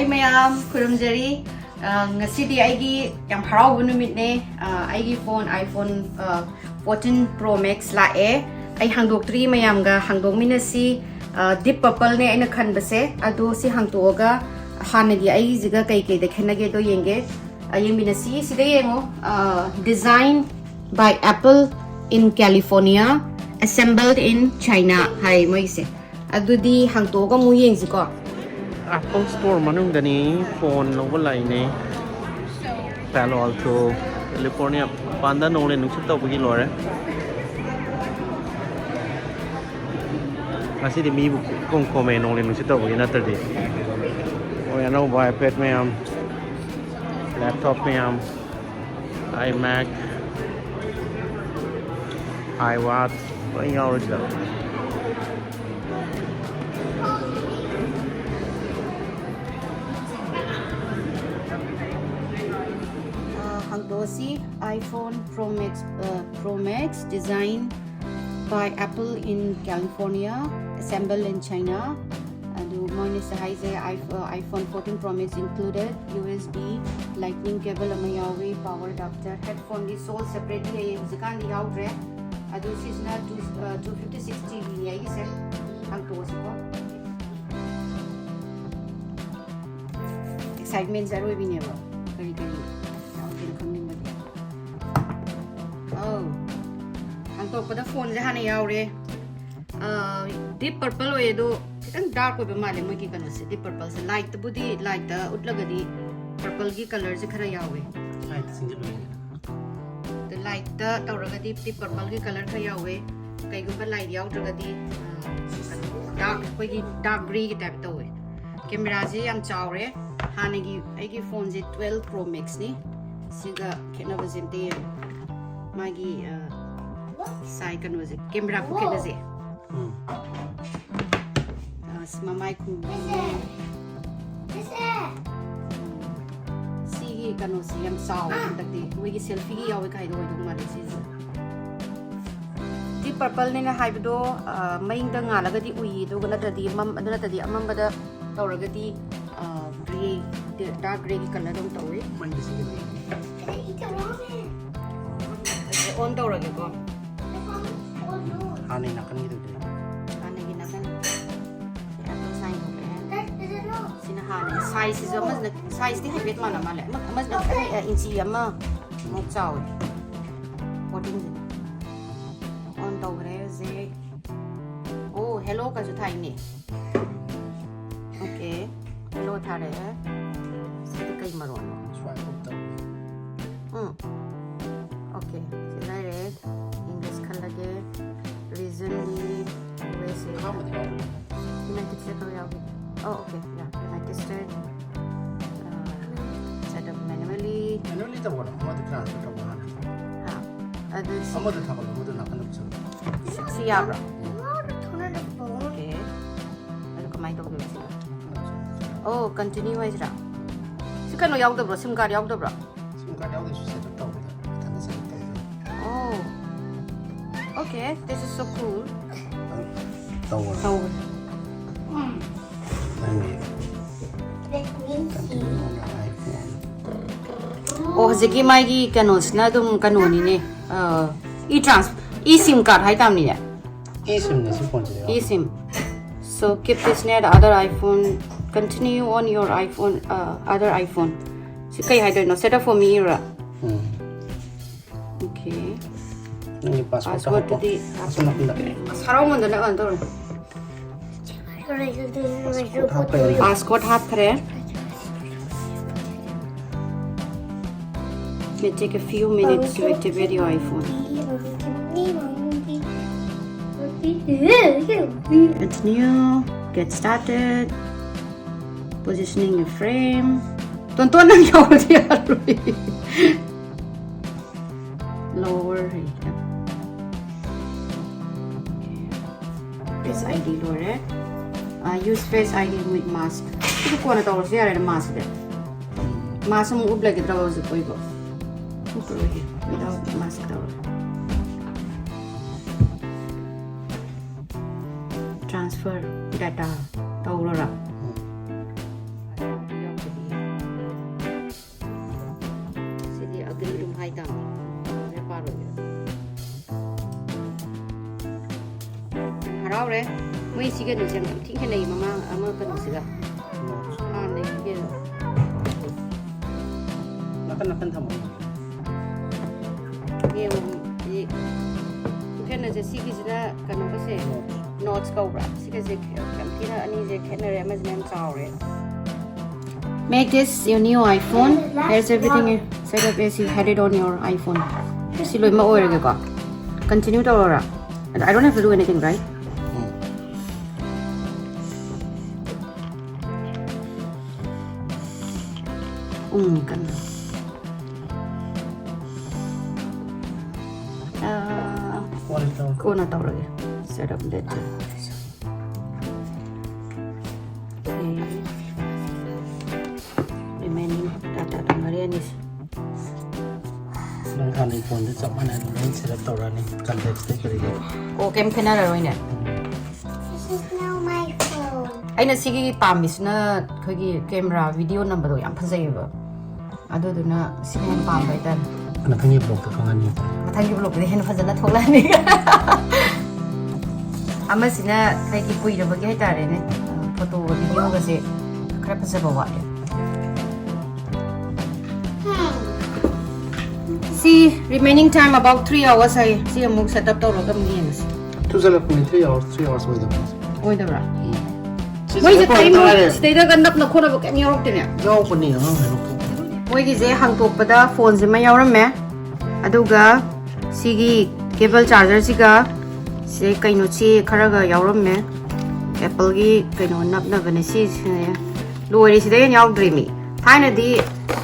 Hi mayam, kurumjari. Ngasidi aigi yang haraobana numitne. Aigi phone iPhone 14 Pro Max lae. Ai hangdoktri mayam ga hangdokminasi deep purple ne aina khanbase. Adu si hangtoga hanagi aigi jiga kai kai dekhenage do yenge. Yengminasi sida yengo designed by Apple in California, assembled in China. Hai moise. Adudi hangtoga mu yengziko. Apple Store manungdani phone lawalai Palo Alto, California. Panda nole nuksit tawbagi lore. Masih di mi kung kome nole nuksit tawbagi natadi. Oh ya no iPad mayam, laptop mayam, iMac, iWatch, banyak orang juga. Hangdosi iPhone Pro Max designed by Apple in California, assembled in China. And minus iPhone 14 Pro Max included USB, Lightning cable, amayawi, power adapter, headphone. This all separately. Zikan di out re. Adu is na 256 GB ni ay se. Hangdosi ko. Excitement zero bi never. Kari. Oh, ang pada phone jahan yaw re. Deep purple way do. Kitang dark way bamali mo ki kano si deep purple sa light budi light utlagadi purple ki color se khara yaw we. Light single way. The light tawragadi deep purple ki color kha yaw we. Kai gumba light yaw tragadi dark koi ki dark gray ki type to we. Camera je yam chaw re. Hanagi ai phone je 12 Pro Max ni. Siga kena bazente magi sai kan was camera ko kena je mamai ku si kan was yam saw takti we gi selfie gi yaw kai do ma de si di purple ne na haido maing da nga laga di ui do gana tadi mam adana tadi amam bada tawraga di gray dark gray color dong tawe Man di sige. on tawrage ko Hanay na kanito din. Hanay ginagan atong sign ko sinahanay size is mas size di habit man mala mas na inchi ama mo chaw what is on tawre ze oh hello ka ju thai ni okay hello thare sita kai maron Swipe up daw. okay sila English kan lagi recently USA Kama di ba? United States of America. Oh okay yeah United States set up manually Ano ulit ako na? Amado transfer ka ba? others Amado tako na. Amado na kanap sa. siya bro okay ano kamay to gawin sila oh continue ay sila sika no yaw to bro sim card yaw to bro Sumukad ako din siya sa tao. Tanda sa tao. oh okay this is so cool Tao. so oh zeki mai gi kanos na dum kanoni ne e-sim card hai tam ni ya Isim na si phone siya. eSIM. So keep this near the other iPhone. Continue on your iPhone, other iPhone. So kay I don't know. Set up for me, ra. Okay. Nang passport Password to the. Haraobana na lang to. Passport hat kare. May take a few minutes to activate your iPhone. Continue. Get started. Positioning your frame. Tonton nang yaw diya. Lower. Okay. Face ID lower. Use Face ID with mask. Ito ko na tawag siya rin mask din. Mask mo ublag ito tawag sa ko. Without mask tawag. Transfer data tawag ra. Aure, we see it is a ticket name among American cigar. Nakan tamo. Can as a secret can say not scobra. Because it can easy can make this your new iPhone. Here's everything set up as you had it on your iPhone. Continue to Aurora. I don't have to do anything, right? Kona tahu set up that. Remaining data tambahan is. Nang kan iPhone tu cak mana ni set up tahu ni context tu kerja. Oh, kem kena dah ni. This is now my phone. Ay na sige pamis na kagi camera video number tu yang pasal iba. Ado tu na sige pambai tan. Anak ni blog tu kangan ni. Matang blog ni hen pasal na thola ni. Ama sina kagi pui dah bagi hai tare ni. Foto video kasi kerap pasal bawa dia. See, remaining time about 3 hours I see a mug set up to rock me. Tu salah pun 3 hours way dah. Oi dah lah. Moi je time stay dah gandap nak khona bak ni rock tinya. Jauh pun ni Moi gi je hang tok pada phone se mai yauram me. Aduga sigi cable charger siga se kaino chi kharaga yauram me. Apple gi kaino nap na bane si loi si dai yaudri mi. Thaina di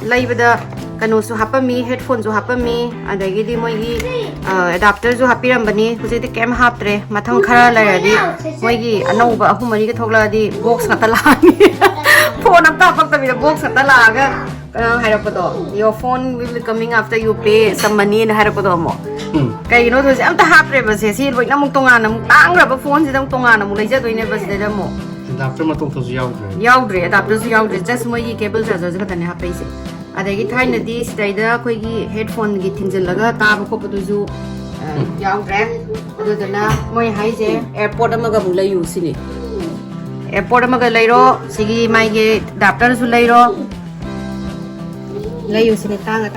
laibada kanu su hapami headphone su hapami adagi di moi gi adapter su hapiram bani huje di cam haptre mathang khara lairadi moi gi anauba ahumari ga thogla di box ngata lani phone apta pakta bi box ngata laga hairapodo your phone will be coming after you pay some money in hairapodo mo kai no those amta hapre ba se si loi namuk tonga nam tangra ba phone si dang tonga nam leija doine ba se da mo adapter ma tong tu yaudre adapter su yaudre just moi gi cable charger ga tane hapai se adagi thaina di staida khoi gi headphone gi thinjal laga ta ba ko du ju yaudre adu dana moi hai je airport amaga mu layu sini airport amaga lairo sigi mai ge adapter su lairo layu sini tanga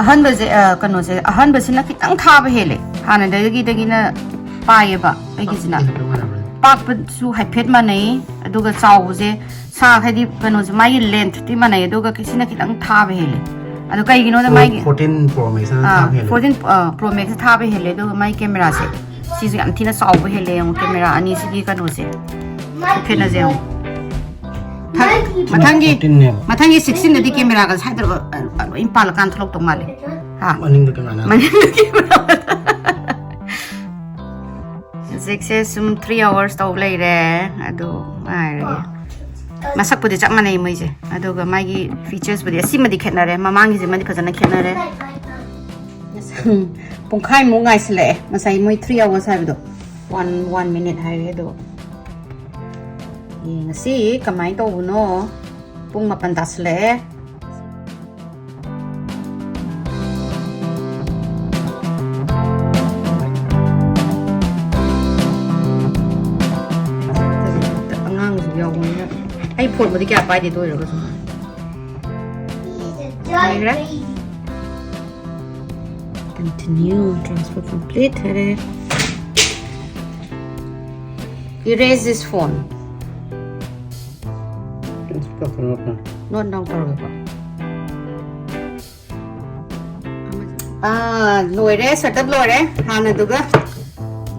ahan ba je kano se ahan ba sina kitang tha ba hele hana dagi na paye ba ai gi sina pak su hai phet ma nei aduga chaw je sa khadi kano je mai length ti ma nei aduga kisina kitang tha ba hele adu kai gi no da mai 14 Pro Max na tha hele 14 Pro Max tha ba hele aduga mai camera se si ju am thina chaw ba hele yung camera ani si gi kano se phet na je matangi 16 nadi camera ka sai dar impal kan thlok tong male ha maning da camera maning Success 3 hours tau lay re adu ai masak pudi chak manai moi je adu ga magi features pudi asima di khetna re mamang ji mani phajana khetna re pongkhai mo ngai sle masai moi 3 hours hai do 1 minute hai re do ngasi kamai to no pung mapan tas le ai phone mà đi kẹp bài thì tôi rồi continue transfer complete erase this phone not down lôi đấy setup lôi đấy hàng này tụi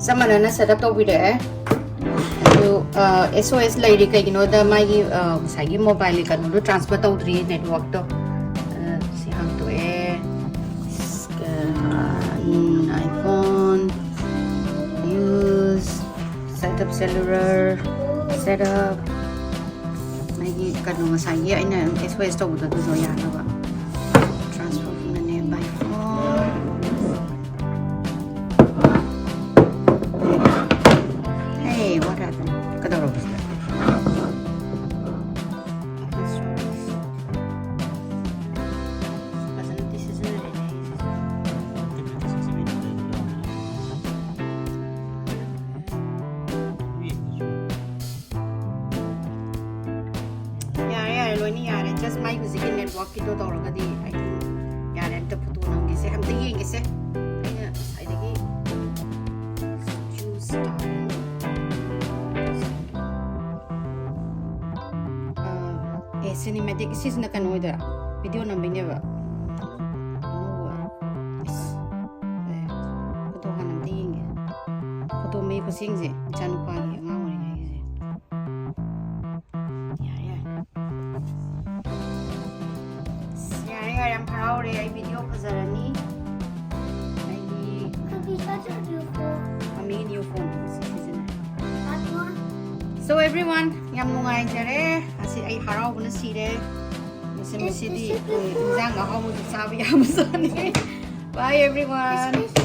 sao mà nó setup đâu bị đấy SOS lady kai gino da mai gi sagi mobile kan do transfer to 3 network to si hang to iPhone use setup cellular setup mai gi kan no sagi aina SOS to do do ya na ba transfer from the by phone hey what happened ꯂꯣꯏꯅ ꯌꯥꯔꯦ just ꯃꯥꯏ ꯍꯧꯖꯤꯛꯀꯤ ꯅꯦꯠꯋꯥꯔꯛꯀꯤꯗꯣ ꯇꯧꯔꯒꯗꯤ I think ꯌꯥꯔꯦ ꯑꯝꯇ photo ꯅꯝꯒꯦꯁꯦ ꯑꯝꯇ ꯌꯦꯡꯒꯦꯁꯦ ꯑꯩꯅ ꯉꯁꯥꯏꯗꯒꯤ choose cinematic ꯁꯤꯁꯤꯅ ꯀꯩꯅꯣ ꯑꯣꯏꯗꯣꯏꯔꯥ ꯚꯤꯗꯤꯑꯣ ꯅꯝꯕꯩꯅꯦꯕ ꯐꯣꯇꯣ ꯍꯥꯟꯅ ꯑꯝꯇ ꯌꯦꯡꯒꯦ ꯐꯣꯇꯣ ꯃꯌꯦꯛ ꯈꯨꯠꯁꯦꯡꯁꯦ ꯏꯆꯥꯅꯨꯄꯥꯒꯤ ꯑꯉꯥꯡ ꯑꯣꯏꯔꯤꯉꯩꯒꯤꯁꯦ ꯌꯥꯔꯦ ꯌꯥꯔꯦ ꯌꯥꯝ ꯍꯔꯥꯎꯔꯦ ꯑꯩ ꯚꯤꯗꯤꯑꯣ ꯐꯖꯔꯅꯤ ꯑꯩꯒꯤ ꯃꯃꯤꯒꯤ ꯅ꯭ꯌꯨ ꯐꯣꯟ ꯁꯤꯁꯤꯅ So everyone, yam nungaijare. Asi ai haraobana sire. Masidi injang ahau mu sabi yam sani. Bye everyone.